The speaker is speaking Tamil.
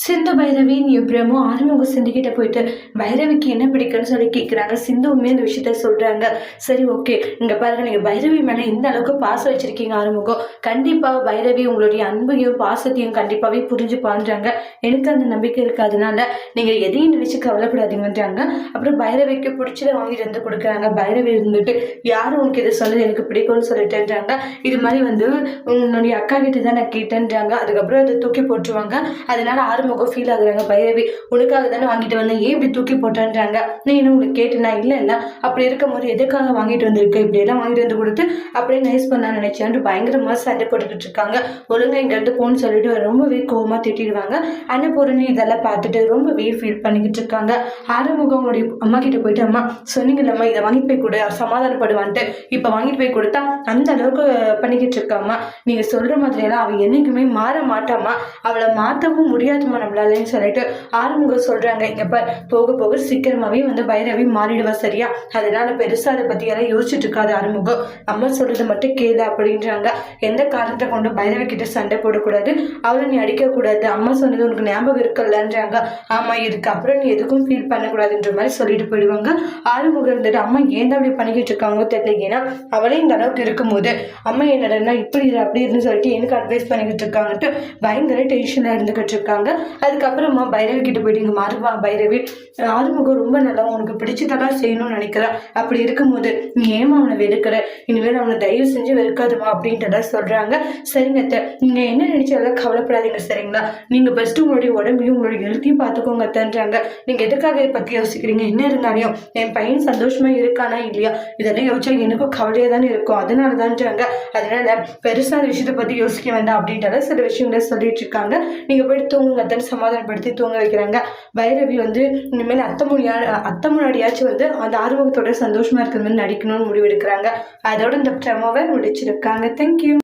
சிந்து பைரவின் எப்படியமோ ஆறுமுக சிந்து கிட்ட போயிட்டு பைரவிக்கு என்ன பிடிக்குன்னு சொல்லி கேட்குறாங்க. சிந்துவுமே இந்த விஷயத்த சொல்றாங்க. சரி, ஓகே, இங்க பாருங்க, நீங்க பைரவி மேல இந்த அளவுக்கு பாசம் வச்சிருக்கீங்க ஆறுமுகம், கண்டிப்பா பைரவி உங்களுடைய அன்பையும் பாசத்தையும் கண்டிப்பாவே புரிஞ்சு பாஞ்சாங்க. எனக்கு அந்த நம்பிக்கை இருக்கு. அதனால நீங்க எதையும் நினைச்சு கவலைப்படாதீங்கன்றாங்க. அப்புறம் பைரவிக்கு பிடிச்சத வாங்கிட்டு வந்து கொடுக்குறாங்க. பைரவி இருந்துட்டு யாரும் உனக்கு இதை சொன்னது எனக்கு பிடிக்கும்னு சொல்லிட்டுன்றாங்க. இது மாதிரி வந்து உன்னுடைய அக்கா கிட்ட தான் நான் கேட்டேன்றாங்க. அதுக்கப்புறம் அதை தூக்கி போட்டுருவாங்க. அதனால ஆறுமுகம் ஃபீல் ஆகுறாங்க. பைரவி, உனக்காக தானே வாங்கிட்டு வந்தேன், ஏன் இப்படி தூக்கி போட்டேன்றாங்க. நீ என்ன உங்களுக்கு கேட்டுனா இல்லை அப்படி இருக்கும் போது எதுக்காக வாங்கிட்டு வந்திருக்க, இப்படி எல்லாம் வாங்கிட்டு வந்து கொடுத்து அப்படியே நைஸ் பண்ண நினைச்சேன் பயங்கரமா சண்டை போட்டுக்கிட்டு இருக்காங்க. ஒழுங்கா இங்க இருந்து போன்னு சொல்லிட்டு ரொம்பவே கோவமா திட்டிடுவாங்க. அன்னபூரணி இதெல்லாம் பார்த்துட்டு ரொம்பவே ஃபீல் பண்ணிக்கிட்டு இருக்காங்க. ஆறுமுகம் அவங்களுடைய அம்மா கிட்ட போயிட்டு, அம்மா சொன்னீங்கல்லம்மா இதை வாங்கிட்டு போய் கொடு, சமாதானப்படுவான்ட்டு, இப்ப வாங்கிட்டு போய் கொடுத்தா அந்த அளவுக்கு பண்ணிக்கிட்டு இருக்காமா. நீங்க சொல்ற மாதிரி எல்லாம் அவ என்னைக்குமே மாற மாட்டாமா, அவளை மாற்றவும் முடியாதுமா நம்மளாலன்னு சொல்லிட்டு ஆறுமுகம் சொல்றாங்க. இங்க போக போக சீக்கிரமாவே வந்து பைரவி மாறிடுவா, சரியா? அதனால பெருசா அதை பத்தி எல்லாம் யோசிச்சுட்டு இருக்காது ஆறுமுகம், அம்மா சொல்றது மட்டும் கேளு அப்படின்றாங்க. எந்த காரணத்தை கொண்டு பைரவி கிட்ட சண்டை போடக்கூடாது, அவளை நீ அடிக்க கூடாது, அம்மா சொன்னது உனக்கு ஞாபகம் இருக்குல்லன்றாங்க. ஆமா இருக்கு, அப்புறம் நீ எதுக்கும் ஃபீல் பண்ணக்கூடாதுன்ற மாதிரி சொல்லிட்டு போயிடுவாங்க. ஆறுமுகம் இருந்துட்டு அம்மா ஏன் அப்படி பண்ணிக்கிட்டு இருக்காங்க தெரியல, ஏன்னா அவளே இந்த அளவுக்கு இருக்கும்போது அம்மா என்னடா இப்படி அப்படி இருந்து சொல்லிட்டு எனக்கு அட்வைஸ் பண்ணிக்கிட்டு இருக்காங்கன்ட்டு பயங்கர டென்ஷன்ல இருந்துகிட்டு இருக்காங்க. அதுக்கப்புறமா பைரவி கிட்ட போயிட்டு, இங்க மாறுவா பைரவி, ஆறுமுகம் ரொம்ப நல்லா உனக்கு பிடிச்சதெல்லாம் செய்யணும்னு நினைக்கிறேன், அப்படி இருக்கும்போது நீ ஏமா அவனை வெறுக்கிற, இனிமேல் அவனை தயவு செஞ்சு வெறுக்காதுமா அப்படின்ட்டு சொல்றாங்க. சரிங்க, நீங்க என்ன நினைச்சாலும் கவலைப்படாதீங்க, சரிங்களா? நீங்க ஃபர்ஸ்ட் உங்களுடைய உடம்பையும் உங்களுடைய ஹெல்த்தையும் பார்த்துக்கோங்க தன்றாங்க. நீங்க எதுக்காக இதை பத்தி யோசிக்கிறீங்க? என்ன இருந்தாலும் என் பையன் சந்தோஷமா இருக்கானா இல்லையா, இதெல்லாம் யோசிச்சா எனக்கும் கவலையா தானே இருக்கும், அதனாலதான்றாங்க. அதனால பெருசா அந்த விஷயத்தை பத்தி யோசிக்க வேண்டாம் அப்படின்ட்டு சில விஷயங்களை சொல்லிட்டு இருக்காங்க. நீங்க போய் தூங்குங்க தன் சமாதானப்படுத்தி தூங்க வைக்கிறாங்க. பைரவி வந்து இனிமேல் அத்தை முன்னாடியாச்சும் வந்து அந்த ஆறுமுகத்தோட சந்தோஷமா இருக்கிற மாதிரி நடிக்கணும்னு முடிவெடுக்கிறாங்க. அதோட இந்த ட்ராமாவை முடிச்சிருக்காங்க. தேங்க்யூ.